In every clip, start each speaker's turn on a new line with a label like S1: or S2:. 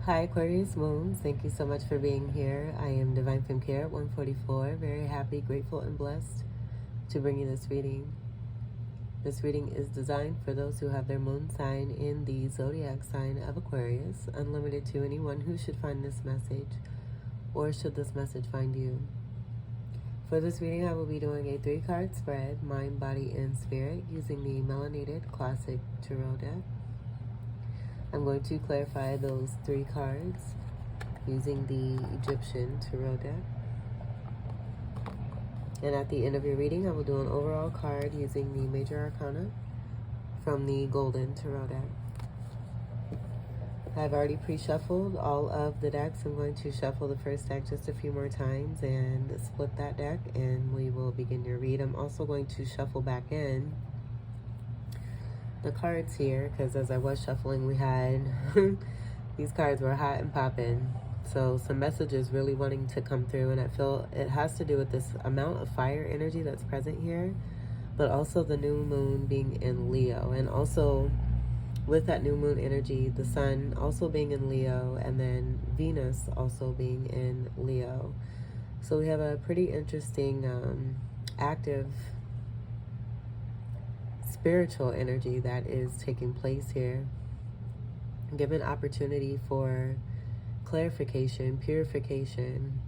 S1: Hi Aquarius Moons, thank you so much for being here. I am Divine Femme Care at 144, very happy, grateful, and blessed to bring you this reading. This reading is designed for those who have their moon sign in the zodiac sign of Aquarius, unlimited to anyone who should find this message or should this message find you. For this reading, I will be doing a 3-card spread, mind, body, and spirit, using the melanated classic tarot deck. I'm going to clarify those 3 cards using the Egyptian tarot deck. And at the end of your reading, I will do an overall card using the major arcana from the golden tarot deck. I've already pre-shuffled all of the decks. I'm going to shuffle the first deck just a few more times and split that deck, and we will begin your read. I'm also going to shuffle back in the cards here, because as I was shuffling, we had these cards were hot and popping. So some messages really wanting to come through, and I feel it has to do with this amount of fire energy that's present here, but also the new moon being in Leo, and also with that new moon energy, the sun also being in Leo, and then Venus also being in Leo. So we have a pretty interesting active spiritual energy that is taking place here, given opportunity for clarification, purification,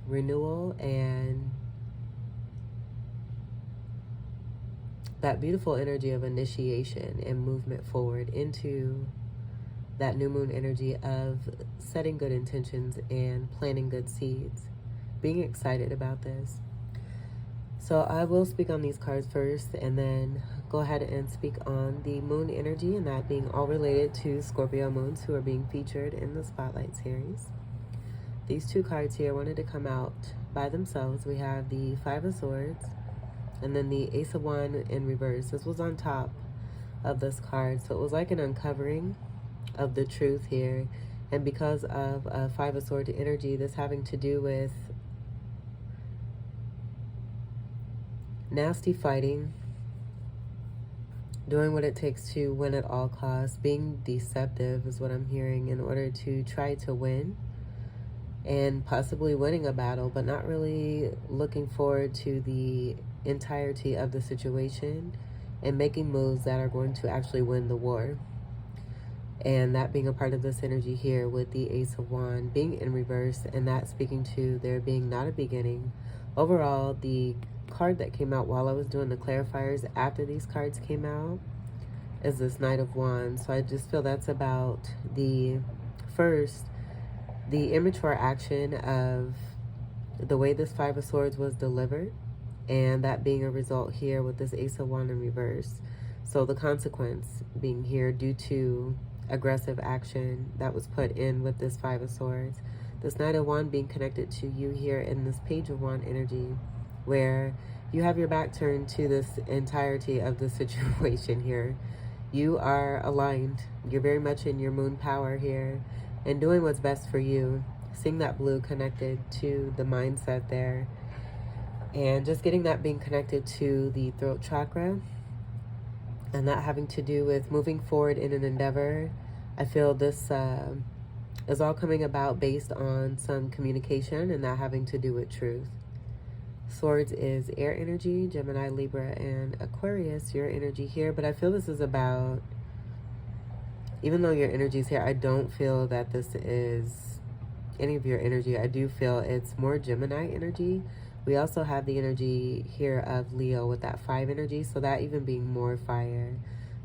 S1: renewal, and that beautiful energy of initiation and movement forward into that new moon energy of setting good intentions and planting good seeds, being excited about this. So I will speak on these cards first, and then go ahead and speak on the moon energy, and that being all related to Scorpio moons who are being featured in the Spotlight series. These 2 cards here wanted to come out by themselves. We have the 5 of Swords and then the Ace of Wands in reverse. This was on top of this card, so it was like an uncovering of the truth here. And because of 5 of Swords energy, this having to do with nasty fighting, doing what it takes to win at all costs, being deceptive is what I'm hearing, in order to try to win, and possibly winning a battle, but not really looking forward to the entirety of the situation and making moves that are going to actually win the war. And that being a part of this energy here with the Ace of Wands being in reverse, and that speaking to there being not a beginning. Overall, the card that came out while I was doing the clarifiers after these cards came out is this Knight of Wands. So I just feel that's about the immature action of the way this 5 of Swords was delivered, and that being a result here with this Ace of Wands in reverse. So the consequence being here due to aggressive action that was put in with this 5 of Swords. This Knight of Wands being connected to you here in this Page of Wands energy, where you have your back turned to this entirety of the situation here. You are aligned. You're very much in your moon power here and doing what's best for you. Seeing that blue connected to the mindset there, and just getting that being connected to the throat chakra, and that having to do with moving forward in an endeavor. I feel this is all coming about based on some communication, and that having to do with truth. Swords is air energy, Gemini, Libra, and Aquarius, your energy here. But I feel this is about, even though your energy is here, I don't feel that this is any of your energy. I do feel it's more Gemini energy. We also have the energy here of Leo with that 5 energy, so that even being more fire.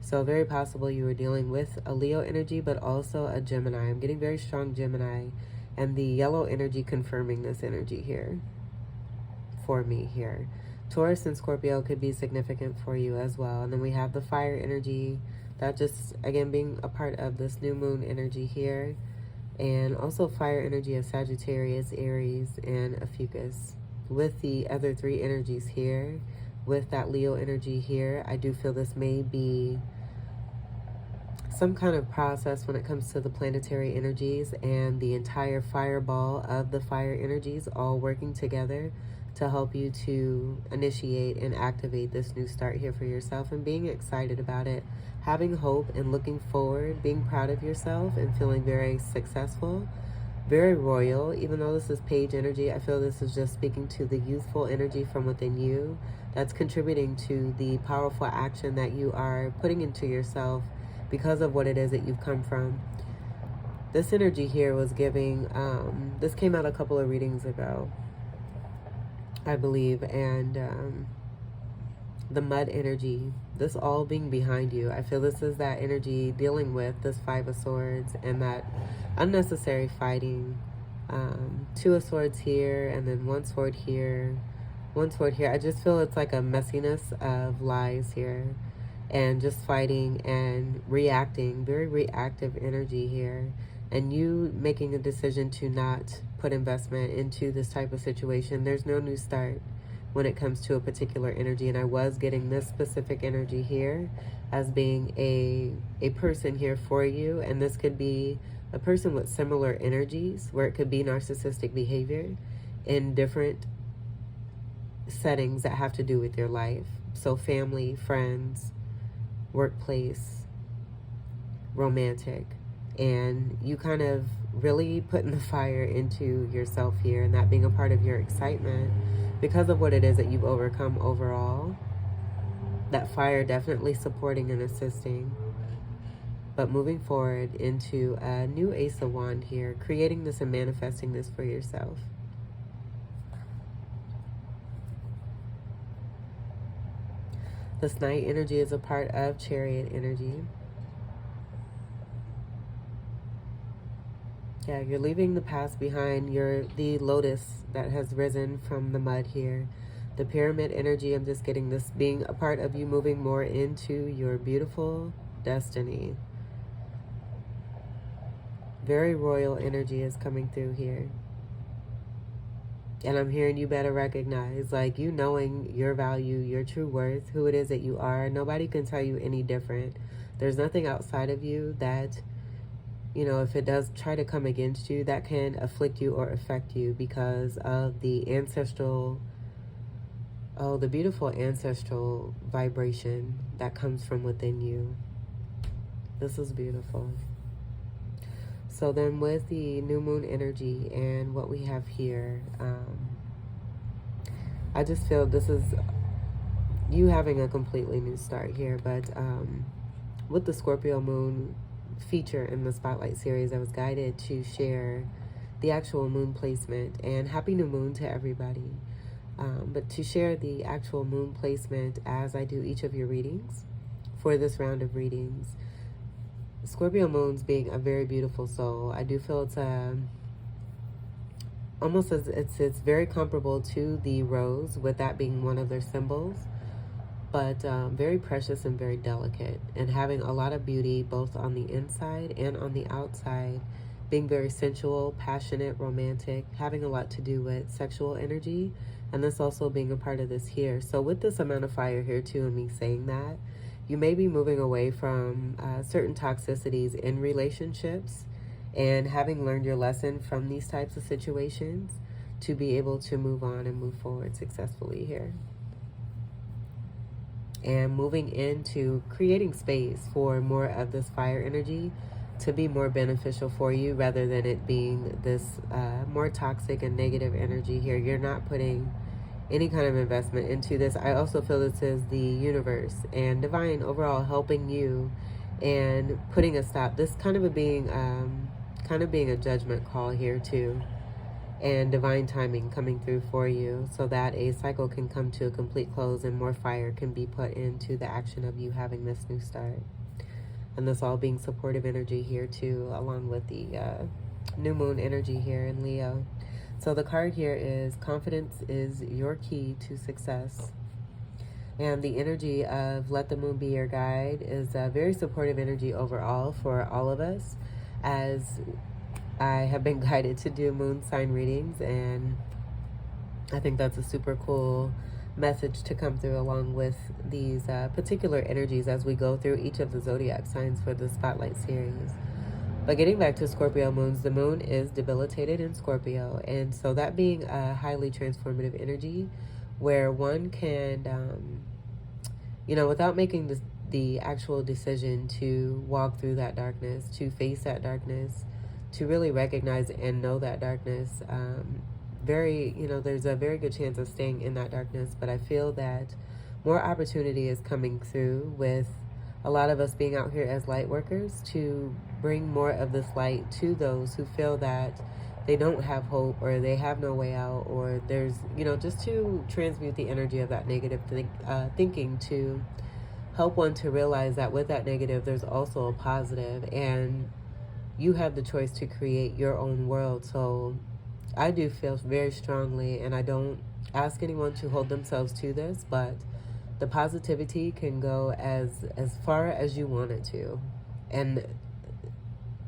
S1: So very possible you were dealing with a Leo energy, but also a Gemini. I'm getting very strong Gemini, and the yellow energy confirming this energy here for me here. Taurus and Scorpio could be significant for you as well. And then we have the fire energy, that just, again, being a part of this new moon energy here. And also fire energy of Sagittarius, Aries, and Ophiuchus. With the other 3 energies here, with that Leo energy here, I do feel this may be some kind of process when it comes to the planetary energies and the entire fireball of the fire energies all working together to help you to initiate and activate this new start here for yourself, and being excited about it, having hope and looking forward, being proud of yourself and feeling very successful, very royal. Even though this is page energy, I feel this is just speaking to the youthful energy from within you that's contributing to the powerful action that you are putting into yourself because of what it is that you've come from. This energy here was giving, this came out a couple of readings ago, I believe, and the mud energy, this all being behind you. I feel this is that energy dealing with this Five of Swords and that unnecessary fighting. Two of Swords here, and then one sword here, one sword here. I just feel it's like a messiness of lies here, and just fighting and reacting, very reactive energy here. And you making a decision to not put investment into this type of situation. There's no new start when it comes to a particular energy. And I was getting this specific energy here as being a person here for you. And this could be a person with similar energies, where it could be narcissistic behavior in different settings that have to do with your life. So family, friends, workplace, romantic. And you kind of really putting the fire into yourself here, and that being a part of your excitement because of what it is that you've overcome overall. That fire definitely supporting and assisting. But moving forward into a new Ace of Wands here, creating this and manifesting this for yourself. This Knight energy is a part of Chariot energy. Yeah, you're leaving the past behind. You're the lotus that has risen from the mud here. The pyramid energy, I'm just getting this being a part of you moving more into your beautiful destiny. Very royal energy is coming through here. And I'm hearing you better recognize, like, you knowing your value, your true worth, who it is that you are. Nobody can tell you any different. There's nothing outside of you that, you know, if it does try to come against you, that can afflict you or affect you because of the ancestral, the beautiful ancestral vibration that comes from within you. This is beautiful. So then with the new moon energy and what we have here, I just feel this is you having a completely new start here. But with the Scorpio moon feature in the Spotlight series, I was guided to share the actual moon placement, and happy new moon to everybody. But to share the actual moon placement as I do each of your readings for this round of readings. Scorpio moons being a very beautiful soul. I do feel it's almost as it's very comparable to the rose, with that being one of their symbols. But very precious and very delicate, and having a lot of beauty both on the inside and on the outside, being very sensual, passionate, romantic, having a lot to do with sexual energy, and this also being a part of this here. So with this amount of fire here too, and me saying that, you may be moving away from certain toxicities in relationships, and having learned your lesson from these types of situations to be able to move on and move forward successfully here. And moving into creating space for more of this fire energy to be more beneficial for you, rather than it being this more toxic and negative energy here. You're not putting any kind of investment into this. I also feel this is the universe and divine overall helping you and putting a stop. This kind of being a judgment call here too, and divine timing coming through for you, so that a cycle can come to a complete close and more fire can be put into the action of you having this new start. And this all being supportive energy here too, along with the new moon energy here in Leo. So the card here is confidence is your key to success. And the energy of let the moon be your guide is a very supportive energy overall for all of us, as I have been guided to do moon sign readings, and I think that's a super cool message to come through along with these particular energies as we go through each of the zodiac signs for the Spotlight series. But getting back to Scorpio moons, the moon is debilitated in Scorpio. And so that being a highly transformative energy where one can, without making the actual decision to walk through that darkness, to face that darkness, to really recognize and know that darkness, there's a very good chance of staying in that darkness. But I feel that more opportunity is coming through with a lot of us being out here as light workers to bring more of this light to those who feel that they don't have hope or they have no way out, or there's, just to transmute the energy of that negative thinking, to help one to realize that with that negative, there's also a positive, and you have the choice to create your own world. So I do feel very strongly, and I don't ask anyone to hold themselves to this, but the positivity can go as far as you want it to. And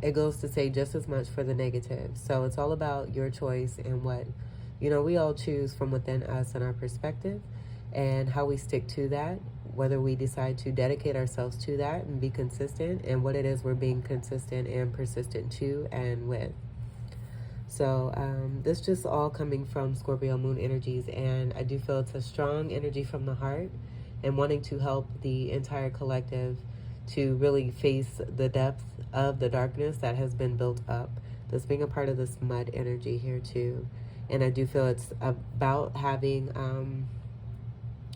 S1: it goes to say just as much for the negative. So it's all about your choice and what, we all choose from within us and our perspective and how we stick to that, whether we decide to dedicate ourselves to that and be consistent, and what it is we're being consistent and persistent to and with. So this just all coming from Scorpio moon energies, and I do feel it's a strong energy from the heart and wanting to help the entire collective to really face the depth of the darkness that has been built up. This being a part of this mud energy here too. And I do feel it's about having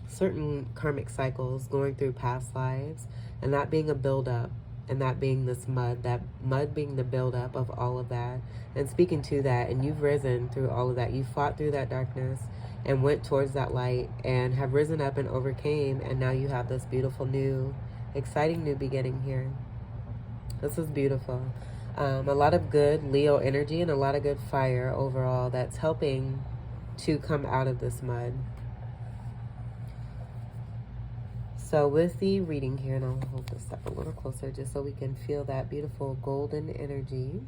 S1: certain karmic cycles going through past lives, and that being a buildup, and that being this mud, that mud being the buildup of all of that, and speaking to that. And you've risen through all of that. You fought through that darkness and went towards that light and have risen up and overcame, and now you have this beautiful new, exciting new beginning here. This is beautiful. A lot of good Leo energy and a lot of good fire overall that's helping to come out of this mud. So with the reading here, and I'll hold this up a little closer just so we can feel that beautiful golden energy.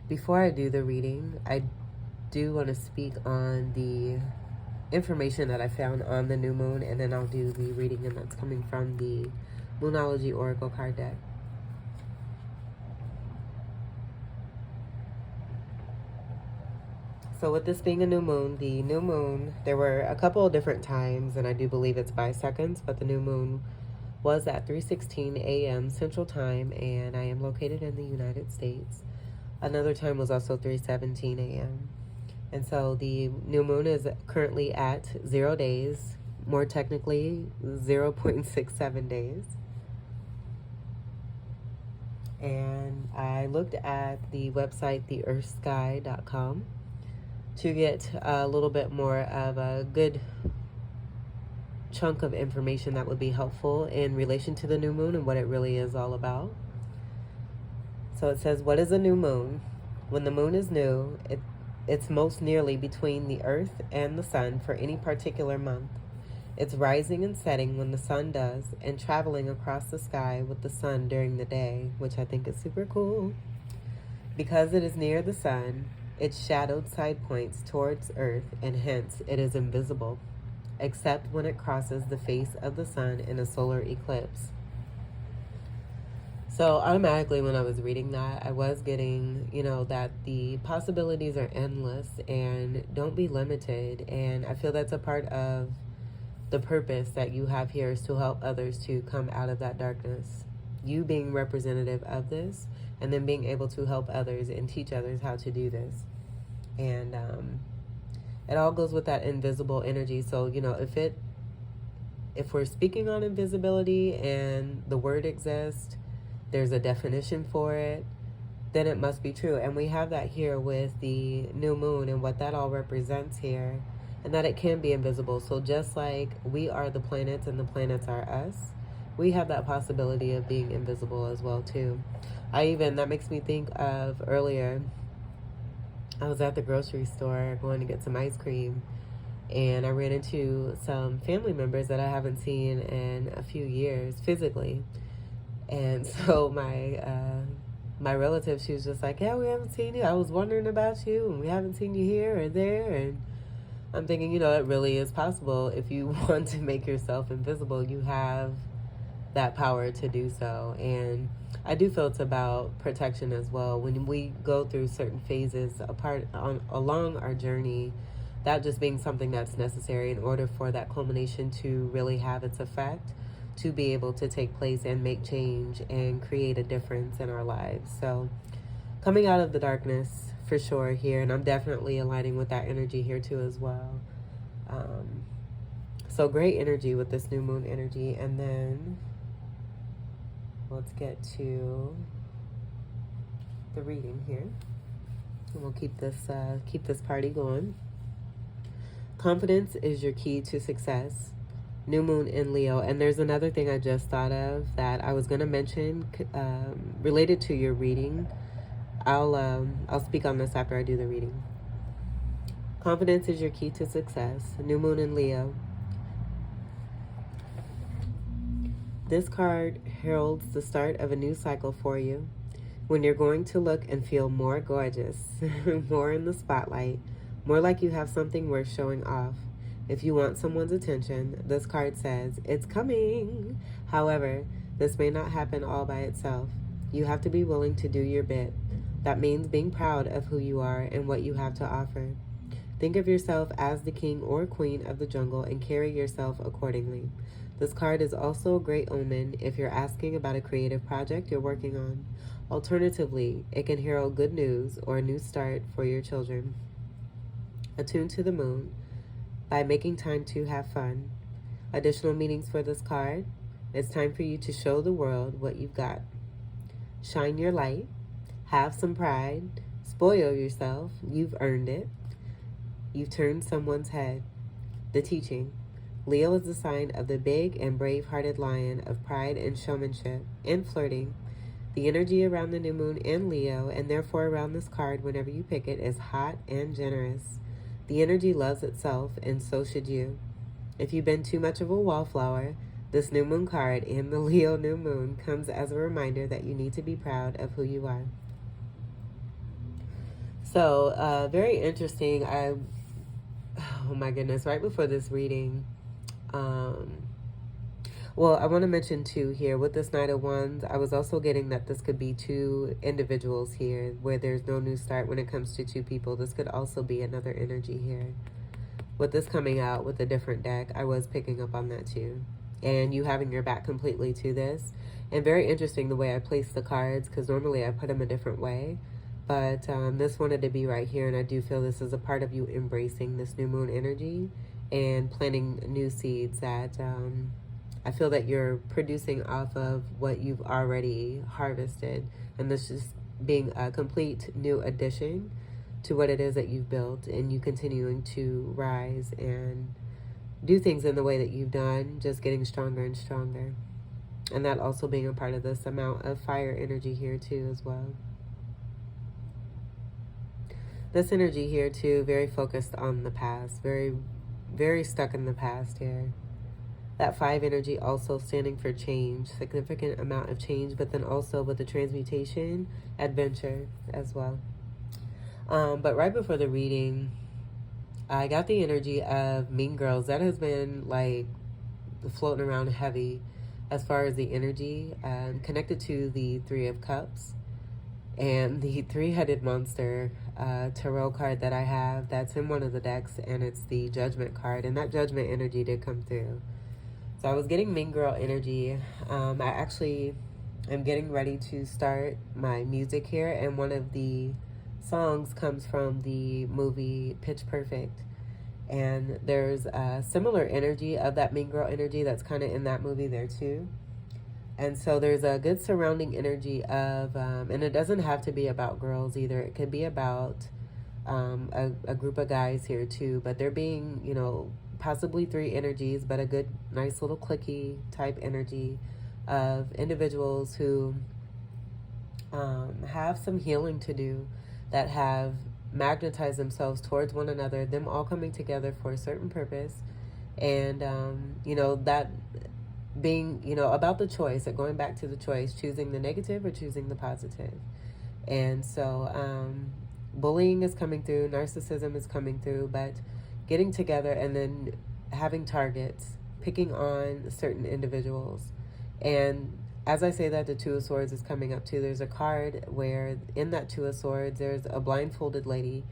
S1: Before I do the reading, I do want to speak on the information that I found on the new moon, and then I'll do the reading, and that's coming from the Moonology Oracle card deck. So with this being a new moon, the new moon, there were a couple of different times, and I do believe it's by seconds, but the new moon was at 3:16 a.m. Central Time, and I am located in the United States. Another time was also 3:17 a.m. And so the new moon is currently at 0 days, more technically 0.67 days. And I looked at the website theearthsky.com to get a little bit more of a good chunk of information that would be helpful in relation to the new moon and what it really is all about. So it says, what is a new moon? When the moon is new, it's most nearly between the earth and the sun for any particular month. It's rising and setting when the sun does, and traveling across the sky with the sun during the day, which I think is super cool. Because it is near the sun, its shadowed side points towards earth, and hence it is invisible, except when it crosses the face of the sun in a solar eclipse. So automatically when I was reading that, I was getting, that the possibilities are endless and don't be limited. And I feel that's a part of the purpose that you have here, is to help others to come out of that darkness. You being representative of this, and then being able to help others and teach others how to do this. And it all goes with that invisible energy. So, if we're speaking on invisibility and the word exists, there's a definition for it, then it must be true. And we have that here with the new moon and what that all represents here, and that it can be invisible. So just like we are the planets and the planets are us, we have that possibility of being invisible as well too. That makes me think of earlier, I was at the grocery store going to get some ice cream, and I ran into some family members that I haven't seen in a few years physically. And so my relative, she was just like, yeah, we haven't seen you. I was wondering about you, and we haven't seen you here or there. And I'm thinking, you know, it really is possible. If you want to make yourself invisible, you have that power to do so. And I do feel it's about protection as well. When we go through certain phases along our journey, that just being something that's necessary in order for that culmination to really have its effect, to be able to take place and make change and create a difference in our lives. So coming out of the darkness for sure here, and I'm definitely aligning with that energy here too as well. So great energy with this new moon energy. And then let's get to the reading here, and we'll keep this party going. Confidence is your key to success. New moon in Leo. And there's another thing I just thought of that I was going to mention related to your reading. I'll speak on this after I do the reading. Confidence is your key to success. New moon in Leo. This card heralds the start of a new cycle for you, when you're going to look and feel more gorgeous, more in the spotlight, more like you have something worth showing off. If you want someone's attention, this card says, it's coming. However, this may not happen all by itself. You have to be willing to do your bit. That means being proud of who you are and what you have to offer. Think of yourself as the king or queen of the jungle and carry yourself accordingly. This card is also a great omen if you're asking about a creative project you're working on. Alternatively, it can herald good news or a new start for your children. Attune to the moon by making time to have fun. Additional meanings for this card. It's time for you to show the world what you've got. Shine your light. Have some pride. Spoil yourself. You've earned it. You've turned someone's head. The teaching. Leo is the sign of the big and brave-hearted lion of pride and showmanship and flirting. The energy around the new moon in Leo, and therefore around this card whenever you pick it, is hot and generous. The energy loves itself, and so should you. If you've been too much of a wallflower, this new moon card and the Leo new moon comes as a reminder that you need to be proud of who you are. So, very interesting. Oh my goodness, right before this reading, well, I want to mention too here with this Knight of Wands, I was also getting that this could be two individuals here where there's no new start when it comes to two people. This could also be another energy here. With this coming out with a different deck, I was picking up on that too. And you having your back completely to this. And very interesting the way I placed the cards, because normally I put them a different way. But this wanted to be right here, and I do feel this is a part of you embracing this new moon energy and planting new seeds that I feel that you're producing off of what you've already harvested. And this just being a complete new addition to what it is that you've built, and you continuing to rise and do things in the way that you've done, just getting stronger and stronger. And that also being a part of this amount of fire energy here too as well. This energy here too, very focused on the past, very, very stuck in the past here. That 5 energy also standing for change, significant amount of change, but then also with the transmutation, adventure as well. But right before the reading, I got the energy of Mean Girls. That has been like floating around heavy as far as the energy, connected to the 3 of Cups and the 3-headed monster tarot card that I have. That's in one of the decks, and it's the Judgment card, and that Judgment energy did come through. So I was getting Mean Girl energy. I actually am getting ready to start my music here, and one of the songs comes from the movie Pitch Perfect. And there's a similar energy of that Mean Girl energy that's kind of in that movie there too. And so there's a good surrounding energy of, and it doesn't have to be about girls either. It could be about a group of guys here too. But there being, you know, possibly 3 energies, but a good, nice little cliquey type energy of individuals who have some healing to do, that have magnetized themselves towards one another, them all coming together for a certain purpose. And, you know, that being, you know, about the choice, going back to the choice, choosing the negative or choosing the positive. And so bullying is coming through, narcissism is coming through, but getting together and then having targets, picking on certain individuals. And as I say that, the Two of Swords is coming up too. There's a card where in that Two of Swords, there's a blindfolded lady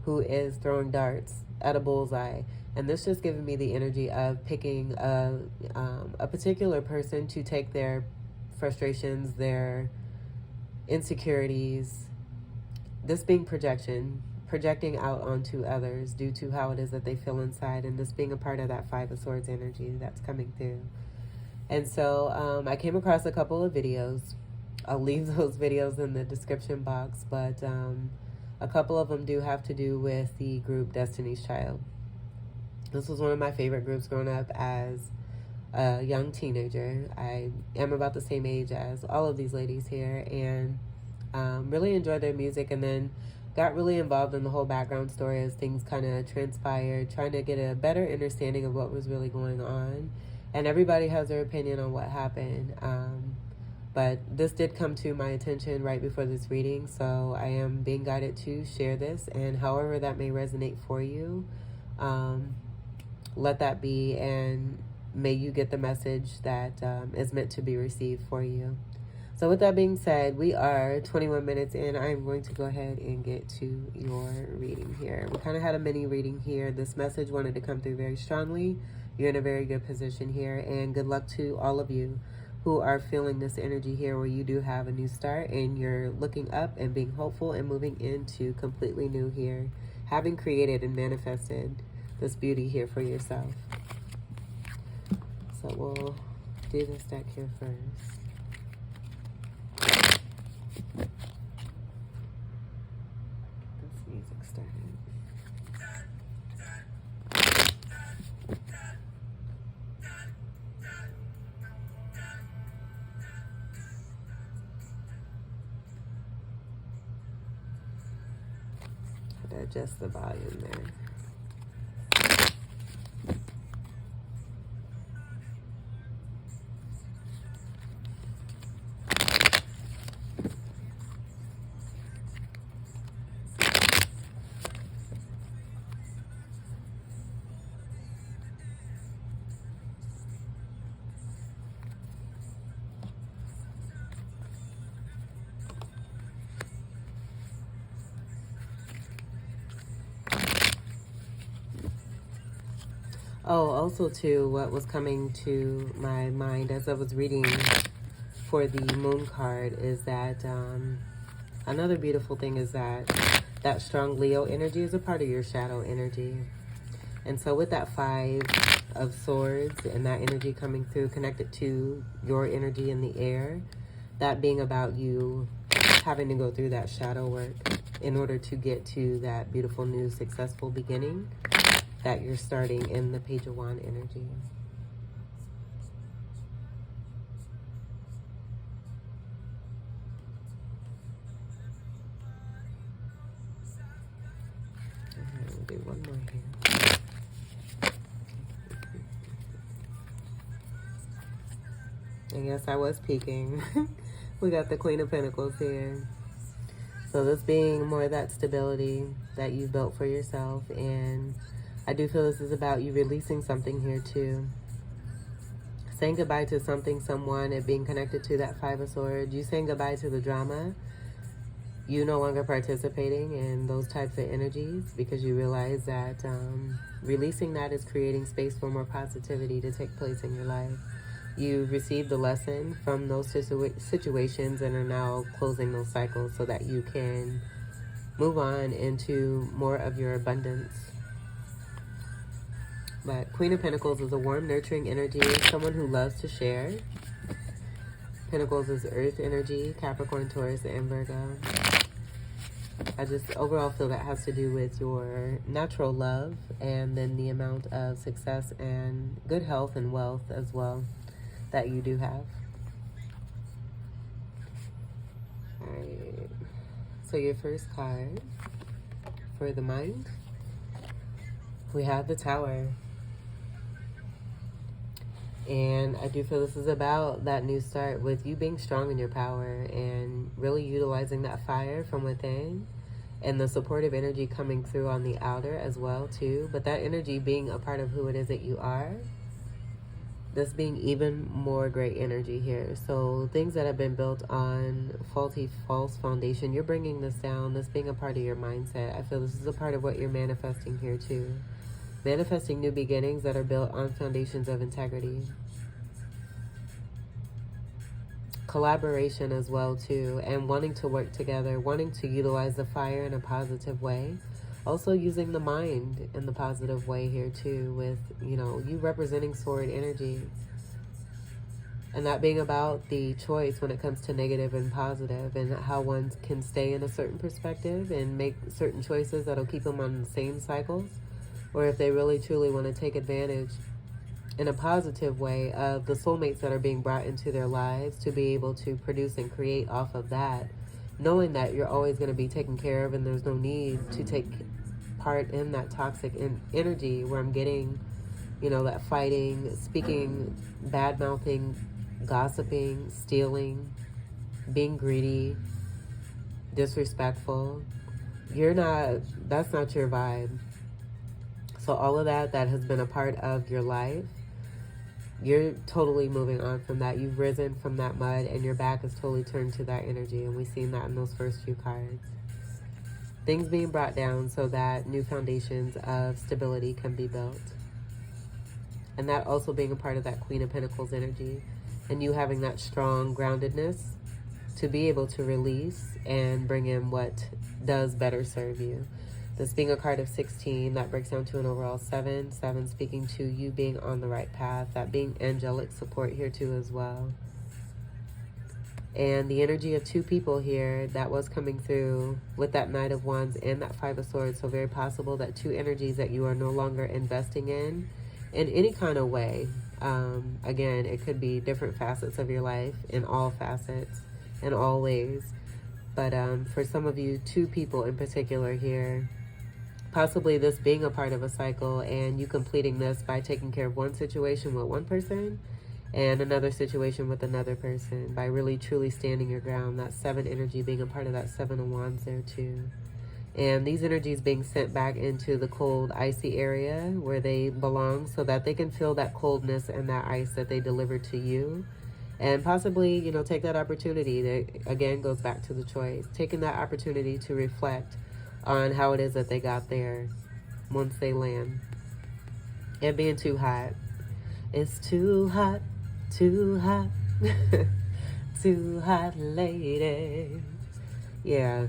S1: who is throwing darts at a bullseye. And this just giving me the energy of picking a particular person to take their frustrations, their insecurities, this being projecting out onto others due to how it is that they feel inside, and this being a part of that Five of Swords energy that's coming through. And so I came across a couple of videos. I'll leave those videos in the description box, but a couple of them do have to do with the group Destiny's Child. This was one of my favorite groups growing up as a young teenager. I am about the same age as all of these ladies here, and really enjoyed their music, and then got really involved in the whole background story as things kind of transpired, trying to get a better understanding of what was really going on. And everybody has their opinion on what happened. But this did come to my attention right before this reading, so I am being guided to share this, and however that may resonate for you, let that be, and may you get the message that is meant to be received for you. So with that being said, we are 21 minutes in. I'm going to go ahead and get to your reading here. We kind of had a mini reading here. This message wanted to come through very strongly. You're in a very good position here, and good luck to all of you who are feeling this energy here where you do have a new start and you're looking up and being hopeful and moving into completely new here, having created and manifested this beauty here for yourself. So we'll do this deck here first. This music started. Had to adjust the volume there. Oh, also too, what was coming to my mind as I was reading for the Moon card is that another beautiful thing is that strong Leo energy is a part of your shadow energy. And so with that Five of Swords and that energy coming through, connected to your energy in the air, that being about you having to go through that shadow work in order to get to that beautiful new successful beginning that you're starting in the Page of Wands energy. We'll do one more here. And yes, I was peeking. We got the Queen of Pentacles here. So this being more of that stability that you built for yourself, and I do feel this is about you releasing something here too. Saying goodbye to something, someone, it being connected to that Five of Swords. You saying goodbye to the drama. You no longer participating in those types of energies because you realize that releasing that is creating space for more positivity to take place in your life. You've received the lesson from those situations and are now closing those cycles so that you can move on into more of your abundance. But Queen of Pentacles is a warm, nurturing energy, someone who loves to share. Pentacles is earth energy, Capricorn, Taurus, and Virgo. I just overall feel that has to do with your natural love and then the amount of success and good health and wealth as well that you do have. All right. So your first card for the mind, we have the Tower. And I do feel this is about that new start with you being strong in your power and really utilizing that fire from within and the supportive energy coming through on the outer as well too, but that energy being a part of who it is that you are, this being even more great energy here. So things that have been built on faulty, false foundation, you're bringing this down, this being a part of your mindset. I feel this is a part of what you're manifesting here too. Manifesting new beginnings that are built on foundations of integrity. Collaboration as well too, and wanting to work together, wanting to utilize the fire in a positive way. Also using the mind in the positive way here too, with, you know, you representing sword energy. And that being about the choice when it comes to negative and positive, and how one can stay in a certain perspective and make certain choices that'll keep them on the same cycles. Or if they really truly want to take advantage in a positive way of the soulmates that are being brought into their lives, to be able to produce and create off of that, knowing that you're always going to be taken care of and there's no need to take part in that toxic energy where I'm getting, you know, that fighting, speaking, bad-mouthing, gossiping, stealing, being greedy, disrespectful. That's not your vibe. So all of that has been a part of your life, you're totally moving on from that. You've risen from that mud and your back is totally turned to that energy. And we've seen that in those first few cards. Things being brought down so that new foundations of stability can be built. And that also being a part of that Queen of Pentacles energy. And you having that strong groundedness to be able to release and bring in what does better serve you. This being a card of 16, that breaks down to an overall 7. 7 speaking to you being on the right path. That being angelic support here too as well. And the energy of 2 people here that was coming through with that Knight of Wands and that 5 of Swords. So very possible that 2 energies that you are no longer investing in any kind of way. Again, it could be different facets of your life, in all facets, in all ways. But for some of you, 2 people in particular here, possibly this being a part of a cycle and you completing this by taking care of one situation with one person and another situation with another person, by really truly standing your ground. That 7 energy being a part of that 7 of Wands there too. And these energies being sent back into the cold, icy area where they belong, so that they can feel that coldness and that ice that they delivered to you. And possibly, you know, take that opportunity. That again goes back to the choice. Taking that opportunity to reflect on how it is that they got there once they land. It being too hot. It's too hot, too hot, too hot, lady. Yeah,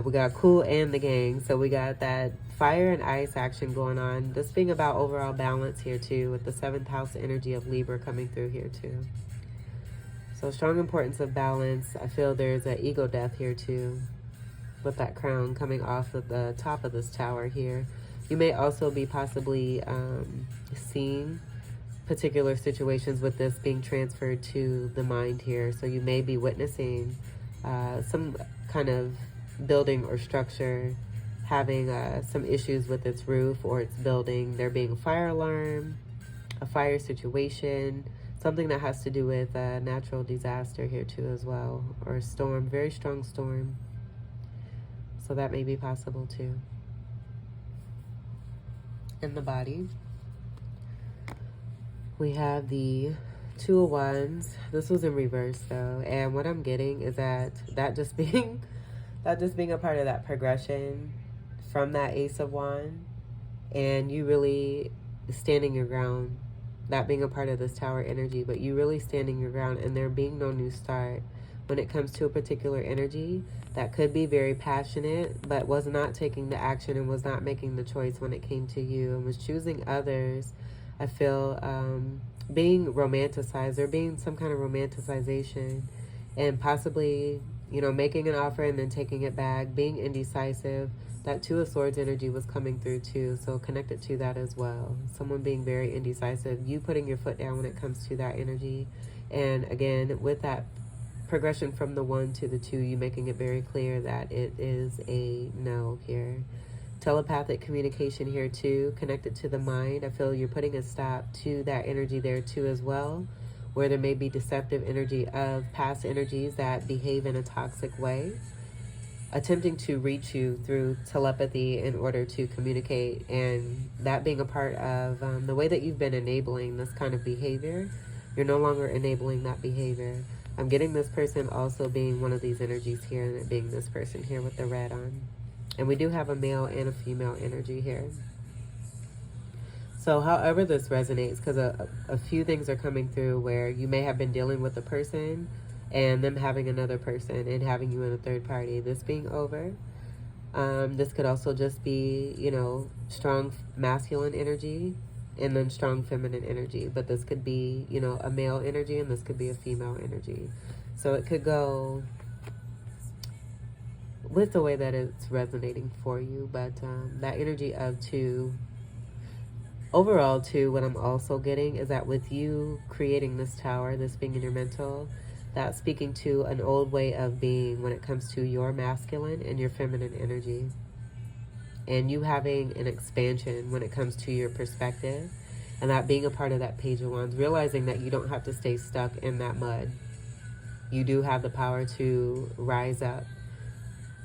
S1: we got Kool and the Gang. So we got that fire and ice action going on. This being about overall balance here too, with the 7th house energy of Libra coming through here too. So strong importance of balance. I feel there's an ego death here too, with that crown coming off of the top of this tower here. You may also be possibly seeing particular situations with this being transferred to the mind here. So you may be witnessing some kind of building or structure having some issues with its roof or its building. There being a fire alarm, a fire situation, something that has to do with a natural disaster here too as well, or a storm, very strong storm. So that may be possible too. In the body, we have the 2 of Wands. This was in reverse though, and what I'm getting is that just being a part of that progression from that Ace of Wands, and you really standing your ground. That being a part of this Tower energy, but you really standing your ground and there being no new start when it comes to a particular energy that could be very passionate, but was not taking the action and was not making the choice when it came to you, and was choosing others. I feel being romanticized, there being some kind of romanticization, and possibly, you know, making an offer and then taking it back, being indecisive. That 2 of Swords energy was coming through too, so connected to that as well. Someone being very indecisive, you putting your foot down when it comes to that energy. And again, with that progression from the 1 to the 2, you making it very clear that it is a no here. Telepathic communication here too, connected to the mind. I feel you're putting a stop to that energy there too as well, where there may be deceptive energy of past energies that behave in a toxic way. attempting to reach you through telepathy in order to communicate, and that being a part of the way that you've been enabling this kind of behavior. You're no longer enabling that behavior. I'm getting this person also being one of these energies here, and it being this person here with the red on. And we do have a male and a female energy here. So however this resonates, because a few things are coming through where you may have been dealing with a person and them having another person and having you in a third party. This being over. This could also just be, you know, strong masculine energy and then strong feminine energy. But this could be, you know, a male energy, and this could be a female energy. So it could go with the way that it's resonating for you. But that energy of two, overall too, what I'm also getting is that with you creating this tower, this being in your mental, that's speaking to an old way of being when it comes to your masculine and your feminine energy. And you having an expansion when it comes to your perspective, and that being a part of that Page of Wands, realizing that you don't have to stay stuck in that mud. You do have the power to rise up,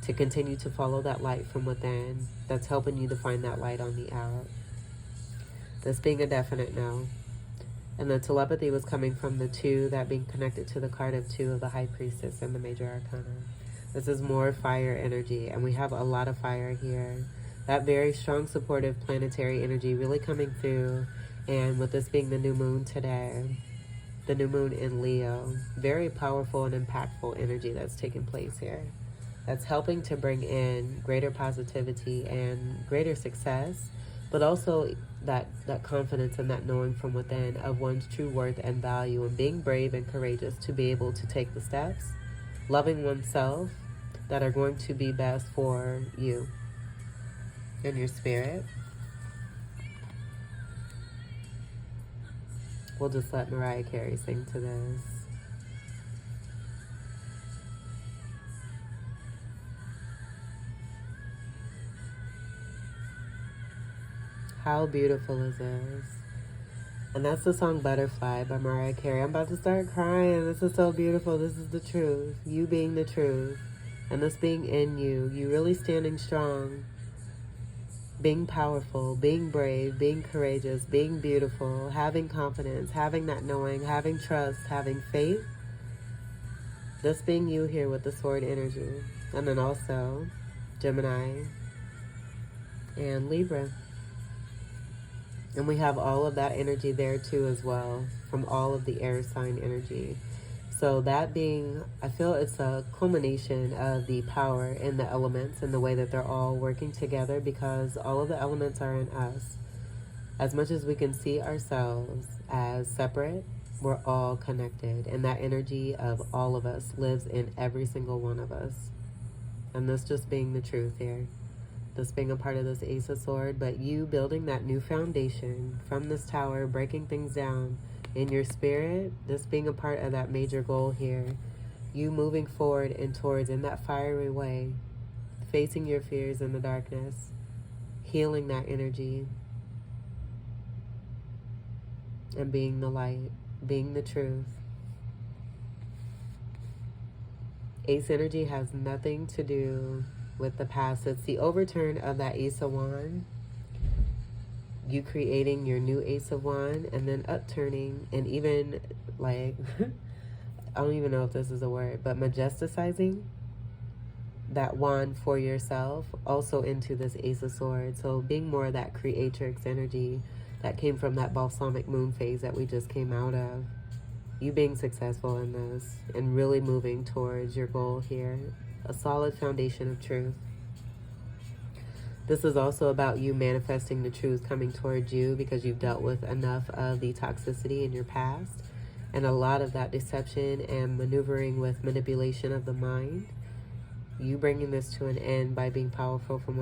S1: to continue to follow that light from within that's helping you to find that light on the out. This being a definite no. And the telepathy was coming from the 2, that being connected to the card of 2 of the High Priestess and the Major Arcana. This is more fire energy, and we have a lot of fire here. That very strong, supportive planetary energy really coming through. And with this being the new moon today, the new moon in Leo, very powerful and impactful energy that's taking place here. That's helping to bring in greater positivity and greater success, but also that confidence and that knowing from within of one's true worth and value, and being brave and courageous to be able to take the steps, loving oneself, that are going to be best for you and your spirit. We'll just let Mariah Carey sing to this. How beautiful is this? And that's the song Butterfly by Mariah Carey. I'm about to start crying. This is so beautiful. This is the truth. You being the truth. And this being in you. You really standing strong. Being powerful. Being brave. Being courageous. Being beautiful. Having confidence. Having that knowing. Having trust. Having faith. This being you here with the sword energy. And then also Gemini and Libra. And we have all of that energy there too as well, from all of the air sign energy. So that being, I feel it's a culmination of the power in the elements and the way that they're all working together, because all of the elements are in us. As much as we can see ourselves as separate, we're all connected. And that energy of all of us lives in every single one of us. And this just being the truth here. This being a part of this Ace of Swords, but you building that new foundation from this tower, breaking things down in your spirit, this being a part of that major goal here. You moving forward and towards in that fiery way, facing your fears in the darkness, healing that energy, and being the light, being the truth. Ace energy has nothing to do with the past. It's the overturn of that Ace of Wands. You creating your new Ace of Wands, and then upturning, and even like, I don't even know if this is a word, but majesticizing that wand for yourself also into this Ace of Swords. So being more of that creatrix energy that came from that balsamic moon phase that we just came out of. You being successful in this and really moving towards your goal here. A solid foundation of truth. This is also about you manifesting the truth coming towards you, because you've dealt with enough of the toxicity in your past and a lot of that deception and maneuvering with manipulation of the mind. You bringing this to an end by being powerful from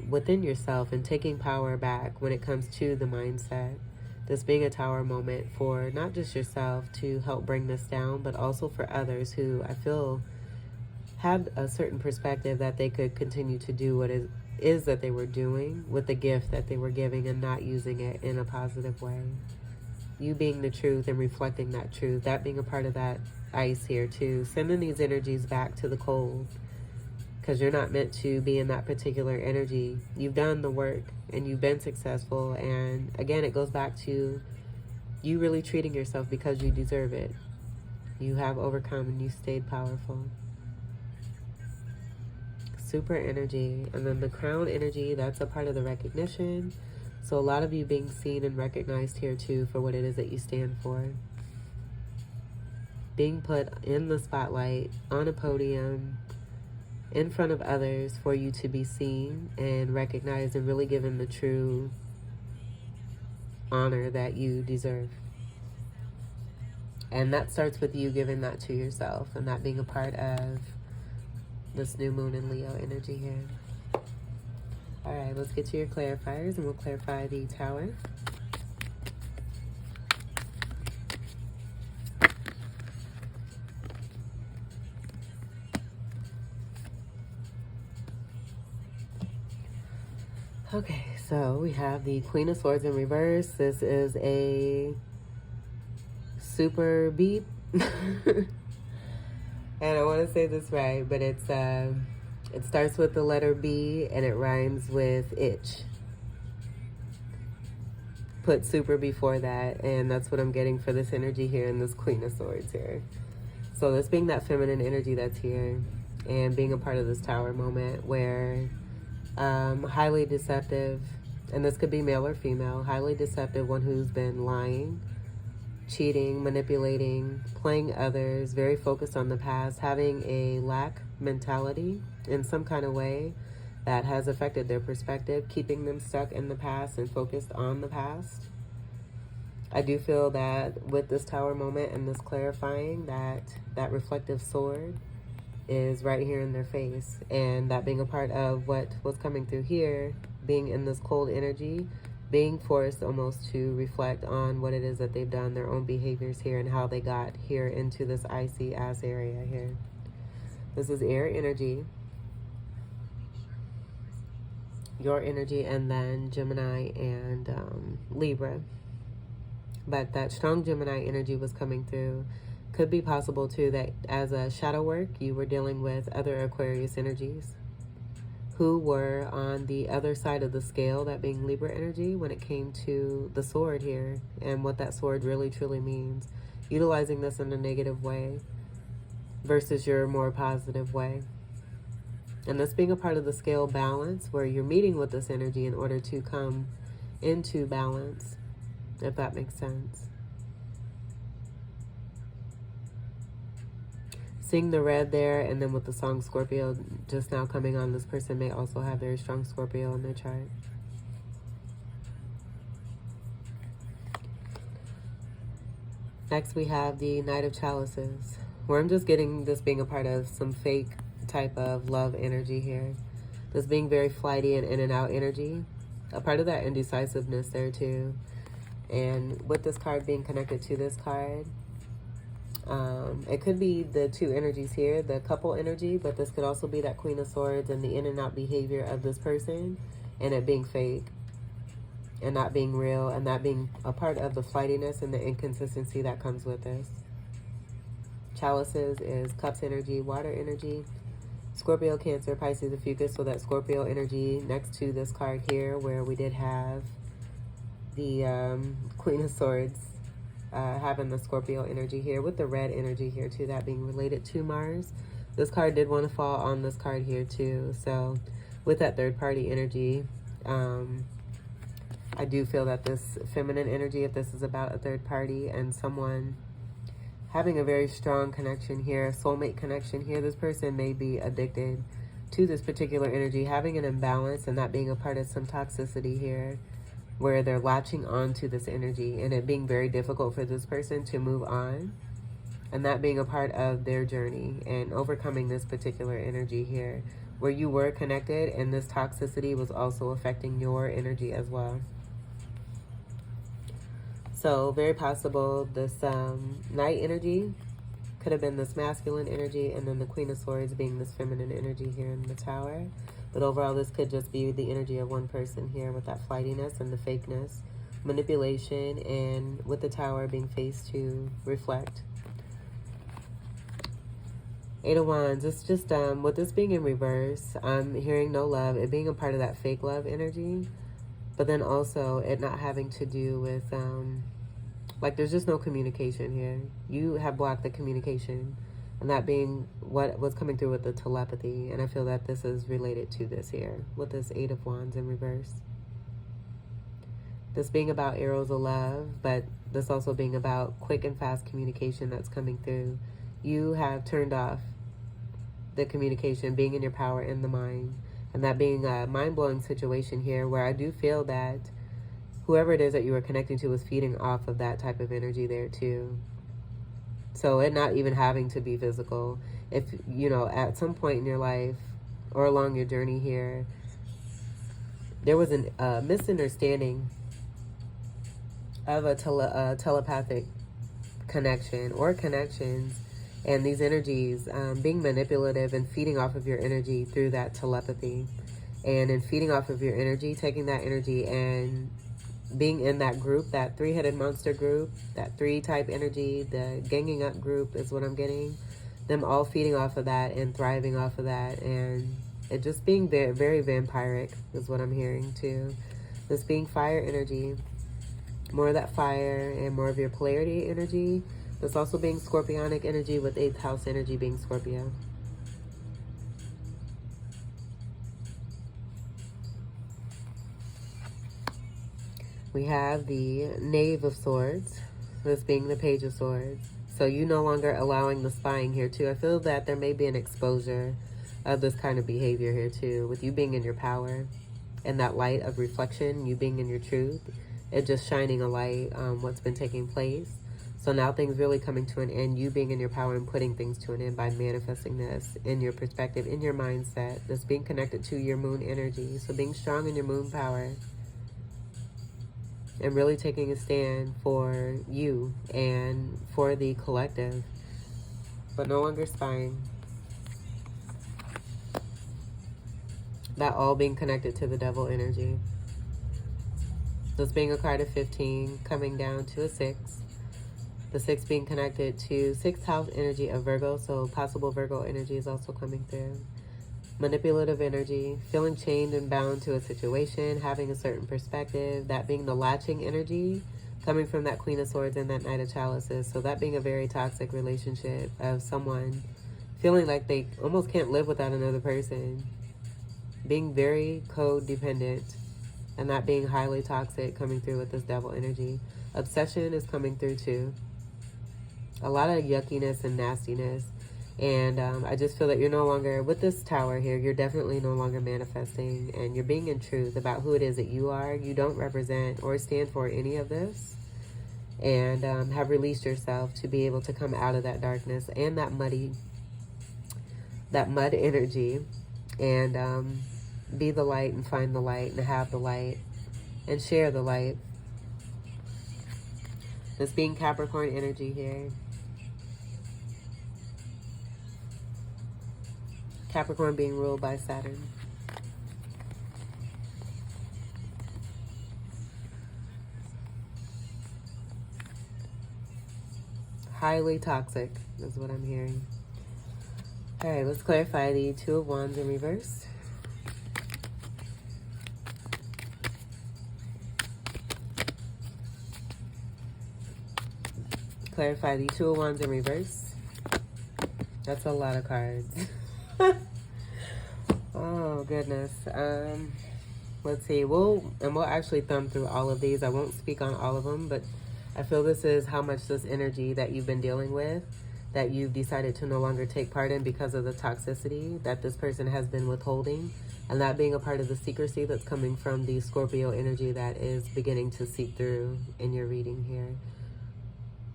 S1: within yourself and taking power back when it comes to the mindset. This being a tower moment for not just yourself to help bring this down, but also for others who I feel had a certain perspective that they could continue to do what it is that they were doing with the gift that they were giving and not using it in a positive way. You being the truth and reflecting that truth, that being a part of that ice here too, sending these energies back to the cold, because you're not meant to be in that particular energy. You've done the work and you've been successful. And again, it goes back to you really treating yourself because you deserve it. You have overcome and you stayed powerful. Super energy. And then the crown energy, that's a part of the recognition. So a lot of you being seen and recognized here too for what it is that you stand for. Being put in the spotlight, on a podium, in front of others for you to be seen and recognized and really given the true honor that you deserve. And that starts with you giving that to yourself and that being a part of this new moon in Leo energy here. All right, let's get to your clarifiers and we'll clarify the Tower. Okay, so we have the Queen of Swords in reverse. This is a super beep. And I want to say this right, but it's it starts with the letter B and it rhymes with itch. Put super before that, and that's what I'm getting for this energy here in this Queen of Swords here. So this being that feminine energy that's here and being a part of this Tower moment where highly deceptive, and this could be male or female, highly deceptive, one who's been lying, cheating, manipulating, playing others, very focused on the past, having a lack mentality in some kind of way that has affected their perspective, keeping them stuck in the past and focused on the past. I do feel that with this Tower moment and this clarifying, that reflective sword is right here in their face, and that being a part of what was coming through here, being in this cold energy, being forced almost to reflect on what it is that they've done, their own behaviors here, and how they got here into this icy ass area here. This is air energy, your energy, and then Gemini and Libra. But that strong Gemini energy was coming through. Could be possible too that as a shadow work, you were dealing with other Aquarius energies who were on the other side of the scale, that being Libra energy, when it came to the sword here and what that sword really truly means. Utilizing this in a negative way versus your more positive way. And this being a part of the scale balance where you're meeting with this energy in order to come into balance, if that makes sense. Seeing the red there, and then with the song Scorpio just now coming on, this person may also have very strong Scorpio in their chart. Next we have the Knight of Chalices, where I'm just getting this being a part of some fake type of love energy here. This being very flighty and in and out energy. A part of that indecisiveness there too. And with this card being connected to this card, it could be the two energies here, the couple energy, but this could also be that Queen of Swords and the in and out behavior of this person and it being fake and not being real, and that being a part of the flightiness and the inconsistency that comes with this. Chalices is cups energy, water energy, Scorpio, Cancer, Pisces, and Fucus. So that Scorpio energy next to this card here where we did have the Queen of Swords having the Scorpio energy here with the red energy here too, that being related to Mars. This card did want to fall on this card here too. So with that third party energy, I do feel that this feminine energy, if this is about a third party and someone having a very strong connection here, soulmate connection here, this person may be addicted to this particular energy, having an imbalance, and that being a part of some toxicity here, where they're latching on to this energy and it being very difficult for this person to move on, and that being a part of their journey and overcoming this particular energy here, where you were connected and this toxicity was also affecting your energy as well. So very possible this Knight energy could have been this masculine energy, and then the Queen of Swords being this feminine energy here in the Tower. But overall, this could just be the energy of one person here with that flightiness and the fakeness, manipulation, and with the Tower being faced to reflect. Eight of Wands, it's just, with this being in reverse, I'm hearing no love, it being a part of that fake love energy, but then also it not having to do with, like, there's just no communication here. You have blocked the communication, and that being what was coming through with the telepathy, and I feel that this is related to this here, with this Eight of Wands in reverse. This being about arrows of love, but this also being about quick and fast communication that's coming through. You have turned off the communication, being in your power in the mind, and that being a mind-blowing situation here where I do feel that whoever it is that you were connecting to was feeding off of that type of energy there too. So it not even having to be physical. If, you know, at some point in your life or along your journey here, there was a misunderstanding of a telepathic connection or connections, and these energies being manipulative and feeding off of your energy through that telepathy. And in feeding off of your energy, taking that energy and being in that group, that three-headed monster group, that three-type energy, the ganging up group is what I'm getting. Them all feeding off of that and thriving off of that. And it just being very, very vampiric is what I'm hearing too. This being fire energy, more of that fire and more of your polarity energy. This also being scorpionic energy with 8th house energy being Scorpio. We have the Knave of Swords, this being the Page of Swords. So you no longer allowing the spying here too. I feel that there may be an exposure of this kind of behavior here too, with you being in your power and that light of reflection, you being in your truth, it just shining a light on what's been taking place. So now things really coming to an end, you being in your power and putting things to an end by manifesting this in your perspective, in your mindset, this being connected to your moon energy. So being strong in your moon power and really taking a stand for you and for the collective, but no longer spying. That all being connected to the devil energy. This being a card of 15, coming down to a 6. The 6 being connected to 6th house energy of Virgo, so possible Virgo energy is also coming through. Manipulative energy, feeling chained and bound to a situation, having a certain perspective, that being the latching energy, coming from that Queen of Swords and that Knight of Chalices. So that being a very toxic relationship of someone feeling like they almost can't live without another person, being very codependent, and that being highly toxic coming through with this devil energy. Obsession is coming through too. A lot of yuckiness and nastiness. And I just feel that you're no longer, with this tower here, you're definitely no longer manifesting, and you're being in truth about who it is that you are. You don't represent or stand for any of this, and have released yourself to be able to come out of that darkness and that mud energy, and be the light and find the light and have the light and share the light. This being Capricorn energy here. Capricorn being ruled by Saturn. Highly toxic is what I'm hearing. All right, let's clarify the Two of Wands in reverse. Clarify the Two of Wands in reverse. That's a lot of cards. Oh goodness. Let's see. We'll actually thumb through all of these. I won't speak on all of them, but I feel this is how much this energy that you've been dealing with, that you've decided to no longer take part in because of the toxicity that this person has been withholding, and that being a part of the secrecy that's coming from the Scorpio energy that is beginning to seep through in your reading here.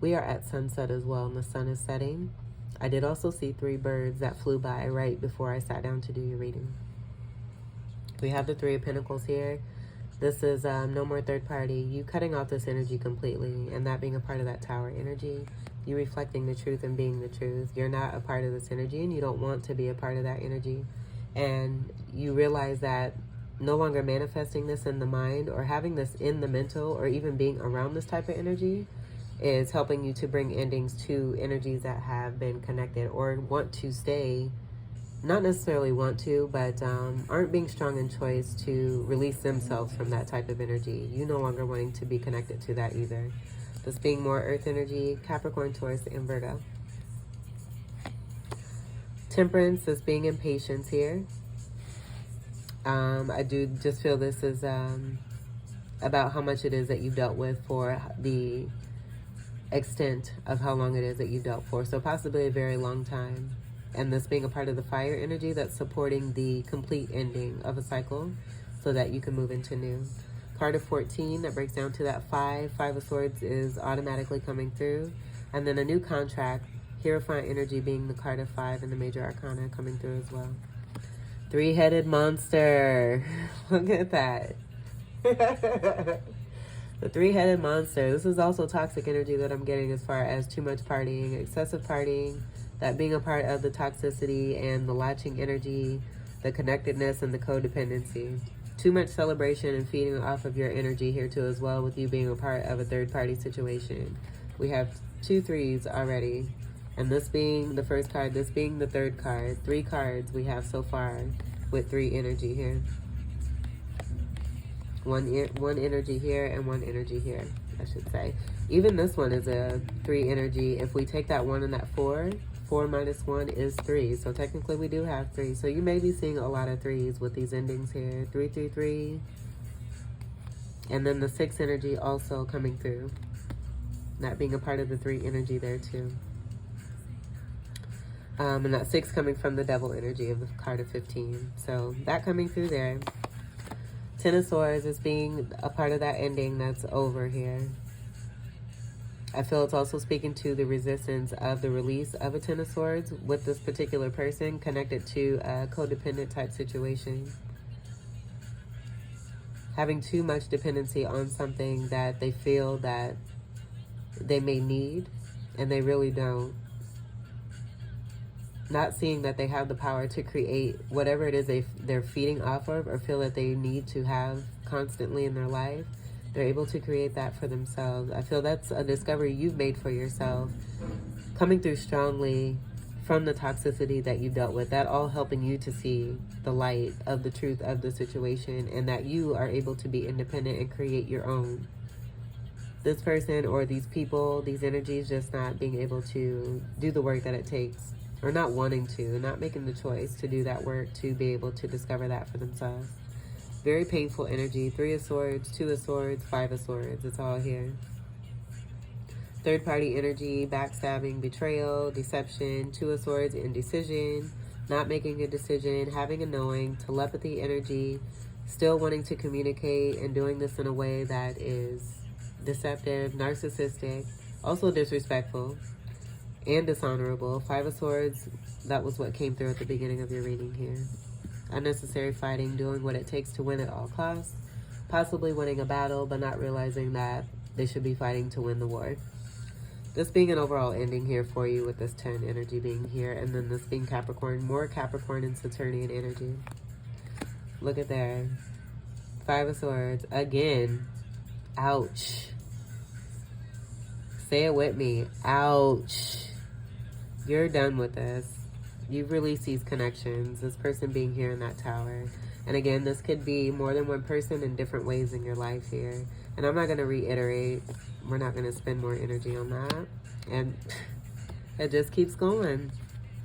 S1: We are at sunset as well, and the sun is setting. I did also see 3 birds that flew by right before I sat down to do your reading. We have the 3 of Pentacles here. This is no more third party. You cutting off this energy completely, and that being a part of that tower energy. You reflecting the truth and being the truth. You're not a part of this energy, and you don't want to be a part of that energy. And you realize that no longer manifesting this in the mind or having this in the mental or even being around this type of energy is helping you to bring endings to energies that have been connected or want to stay, not necessarily want to, but aren't being strong in choice to release themselves from that type of energy. You no longer wanting to be connected to that either. This being more earth energy, Capricorn, Taurus, and Virgo. Temperance is being impatient here. I do just feel this is about how much it is that you've dealt with for the extent of how long it is that you've dealt for. So possibly a very long time. And this being a part of the fire energy that's supporting the complete ending of a cycle so that you can move into new. Card of 14 that breaks down to that 5. 5 of Swords is automatically coming through. And then a new contract, Hierophant energy being the card of 5 and the major arcana coming through as well. Three-headed monster. Look at that. The three-headed monster. This is also toxic energy that I'm getting as far as too much partying, excessive partying, that being a part of the toxicity and the latching energy, the connectedness and the codependency. Too much celebration and feeding off of your energy here too as well, with you being a part of a third-party situation. We have 2 threes already. And this being the first card, this being the third card. 3 cards we have so far with 3 energy here. One energy here and 1 energy here, I should say. Even this one is a 3 energy. If we take that 1 and that 4, 4 minus 1 is 3. So technically we do have 3. So you may be seeing a lot of 3s with these endings here. 3, 3, 3. And then the 6 energy also coming through. That being a part of the 3 energy there too. And that 6 coming from the devil energy of the card of 15. So that coming through there. 10 of Swords is being a part of that ending that's over here. I feel it's also speaking to the resistance of the release of a 10 of Swords with this particular person connected to a codependent type situation. Having too much dependency on something that they feel that they may need and they really don't. Not seeing that they have the power to create whatever it is they're feeding off of or feel that they need to have constantly in their life. They're able to create that for themselves. I feel that's a discovery you've made for yourself, coming through strongly from the toxicity that you dealt with. That all helping you to see the light of the truth of the situation and that you are able to be independent and create your own. This person or these people, these energies, just not being able to do the work that it takes. Or not wanting to, not making the choice to do that work to be able to discover that for themselves. Very painful energy. 3 of Swords, 2 of Swords, 5 of Swords. It's all here. Third party energy, backstabbing, betrayal, deception, 2 of Swords, indecision, not making a decision, having a knowing, telepathy energy, still wanting to communicate and doing this in a way that is deceptive, narcissistic, also disrespectful. And dishonorable. 5 of Swords, that was what came through at the beginning of your reading here. Unnecessary fighting, doing what it takes to win at all costs. Possibly winning a battle, but not realizing that they should be fighting to win the war. This being an overall ending here for you with this 10 energy being here. And then this being Capricorn, more Capricorn and Saturnian energy. Look at there. 5 of Swords, again. Ouch. Say it with me. Ouch. You're done with this. You've released these connections. This person being here in that tower. And again, this could be more than one person in different ways in your life here. And I'm not going to reiterate. We're not going to spend more energy on that. And it just keeps going.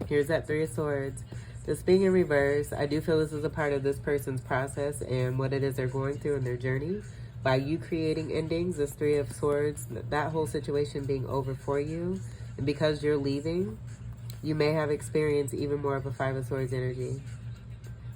S1: Here's that 3 of Swords. This being in reverse, I do feel this is a part of this person's process and what it is they're going through in their journey. By you creating endings, this 3 of Swords, that whole situation being over for you. And because you're leaving, you may have experienced even more of a 5 of Swords energy.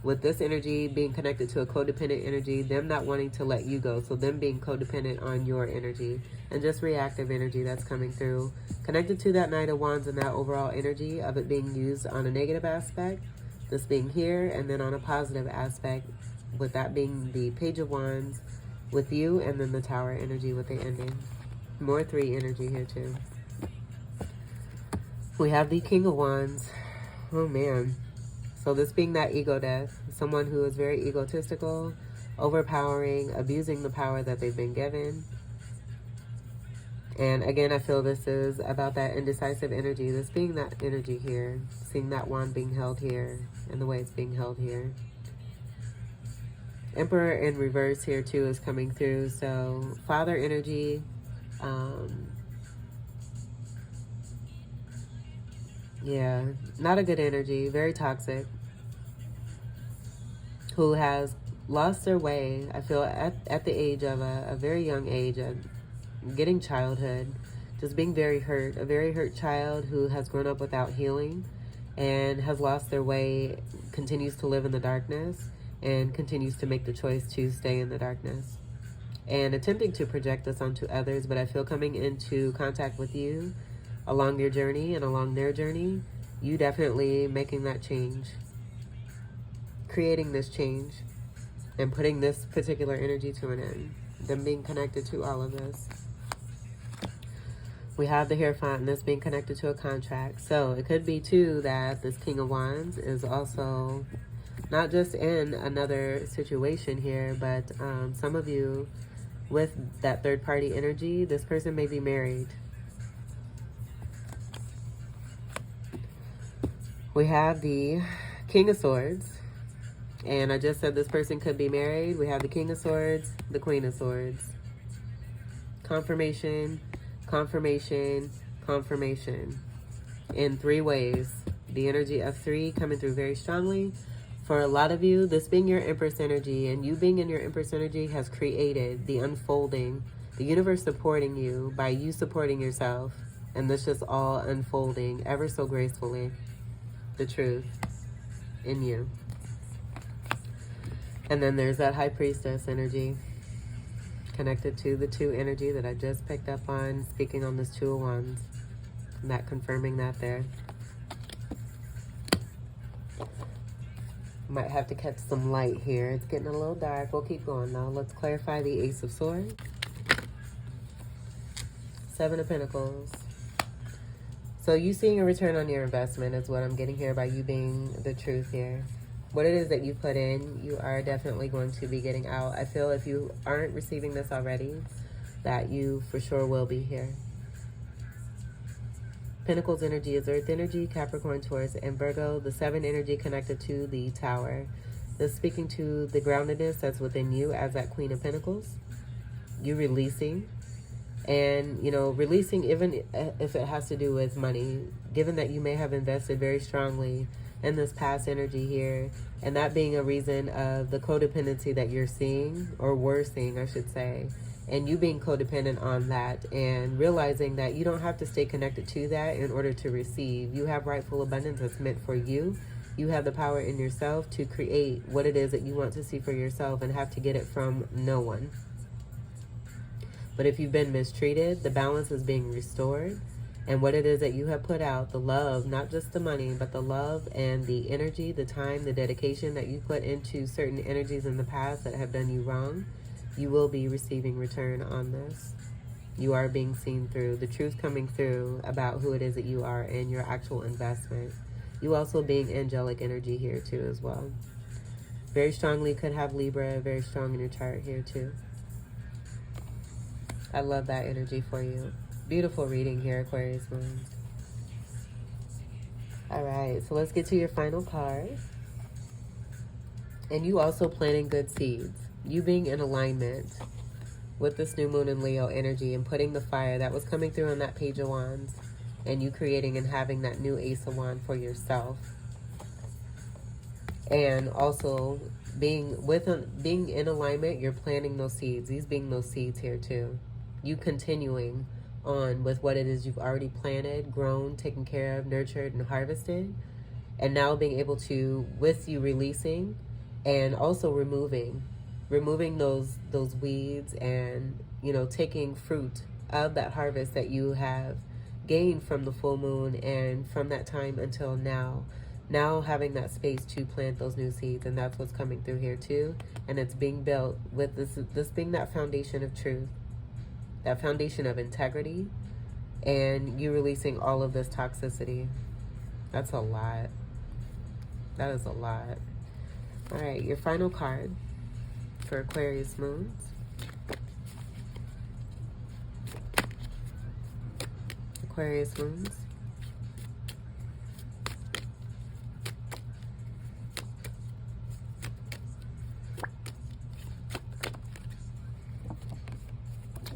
S1: With this energy being connected to a codependent energy, them not wanting to let you go. So them being codependent on your energy. And just reactive energy that's coming through. Connected to that Knight of Wands and that overall energy of it being used on a negative aspect. This being here. And then on a positive aspect, with that being the Page of Wands with you. And then the Tower energy with the ending. More 3 energy here too. We have the King of Wands. Oh man. So this being that ego death. Someone who is very egotistical, overpowering, abusing the power that they've been given. And again, I feel this is about that indecisive energy, this being that energy here, seeing that wand being held here and the way it's being held here. Emperor in reverse here too is coming through. So father energy, yeah, not a good energy, very toxic, who has lost their way, I feel, at the age of a very young age, getting childhood, just being very hurt, a very hurt child who has grown up without healing and has lost their way, continues to live in the darkness and continues to make the choice to stay in the darkness and attempting to project this onto others. But I feel coming into contact with you along your journey and along their journey, you definitely making that change, creating this change and putting this particular energy to an end, them being connected to all of this. We have the Hierophant and this being connected to a contract. So it could be too that this King of Wands is also not just in another situation here, but some of you with that third party energy, this person may be married. We have the King of Swords, and I just said this person could be married. We have the King of Swords, the Queen of Swords. Confirmation, confirmation, confirmation in 3 ways. The energy of 3 coming through very strongly. For a lot of you, this being your Empress energy and you being in your Empress energy has created the unfolding, the universe supporting you by you supporting yourself. And this just all unfolding ever so gracefully. The truth in you. And then there's that High Priestess energy connected to the 2 energy that I just picked up on, speaking on this 2 of Wands. And that confirming that there. Might have to catch some light here. It's getting a little dark. We'll keep going though. Let's clarify the Ace of Swords. 7 of Pentacles. So you seeing a return on your investment is what I'm getting here by you being the truth here. What it is that you put in, you are definitely going to be getting out. I feel if you aren't receiving this already, that you for sure will be here. Pentacles energy is Earth energy, Capricorn, Taurus, and Virgo. The 7 energy connected to the Tower. This speaking to the groundedness that's within you as that Queen of Pentacles. You releasing. And, you know, releasing even if it has to do with money, given that you may have invested very strongly in this past energy here, and that being a reason of the codependency that you're seeing, or were seeing, I should say, and you being codependent on that and realizing that you don't have to stay connected to that in order to receive. You have rightful abundance that's meant for you. You have the power in yourself to create what it is that you want to see for yourself and have to get it from no one. But if you've been mistreated, the balance is being restored. And what it is that you have put out, the love, not just the money, but the love and the energy, the time, the dedication that you put into certain energies in the past that have done you wrong, you will be receiving return on this. You are being seen through, the truth coming through about who it is that you are and your actual investment. You also being angelic energy here too as well. Very strongly could have Libra, very strong in your chart here too. I love that energy for you. Beautiful reading here, Aquarius Moon. All right, so let's get to your final card. And you also planting good seeds. You being in alignment with this new moon in Leo energy and putting the fire that was coming through on that Page of Wands, and you creating and having that new Ace of Wands for yourself. And also being in alignment, you're planting those seeds. These being those seeds here too. You continuing on with what it is you've already planted, grown, taken care of, nurtured, and harvested. And now being able to, with you releasing and also removing those weeds and, you know, taking fruit of that harvest that you have gained from the full moon and from that time until now. Now having that space to plant those new seeds, and that's what's coming through here too. And it's being built with this being that foundation of truth, that foundation of integrity, and you releasing all of this toxicity. That's a lot. That is a lot. All right, your final card for Aquarius Moons. Aquarius moons.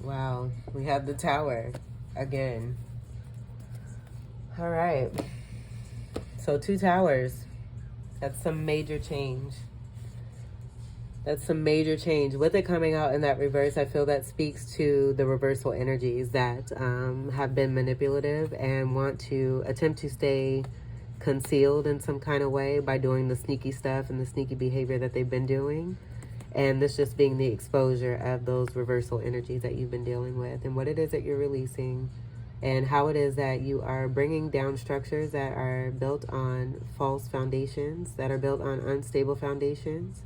S1: Wow, we have the Tower again. All right. So 2 towers. That's some major change. That's some major change. With it coming out in that reverse, I feel that speaks to the reversal energies that have been manipulative and want to attempt to stay concealed in some kind of way by doing the sneaky stuff and the sneaky behavior that they've been doing. And this just being the exposure of those reversal energies that you've been dealing with and what it is that you're releasing and how it is that you are bringing down structures that are built on false foundations, that are built on unstable foundations,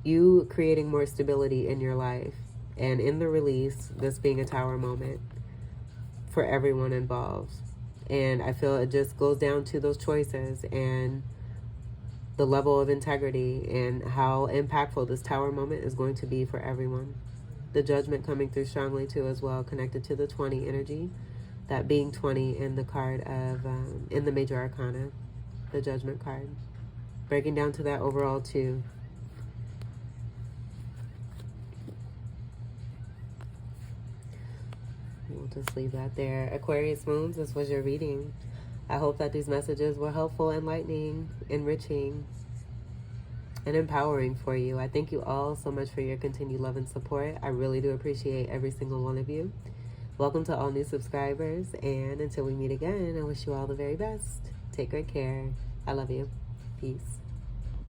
S1: you creating more stability in your life. And in the release, this being a Tower moment for everyone involved. And I feel it just goes down to those choices and the level of integrity and how impactful this Tower moment is going to be for everyone. The Judgment coming through strongly too as well, connected to the 20 energy, that being 20 in the card of, in the Major Arcana, the Judgment card. Breaking down to that overall too. We'll just leave that there. Aquarius moons, this was your reading. I hope that these messages were helpful, enlightening, enriching, and empowering for you. I thank you all so much for your continued love and support. I really do appreciate every single one of you. Welcome to all new subscribers, and until we meet again, I wish you all the very best. Take great care. I love you. Peace.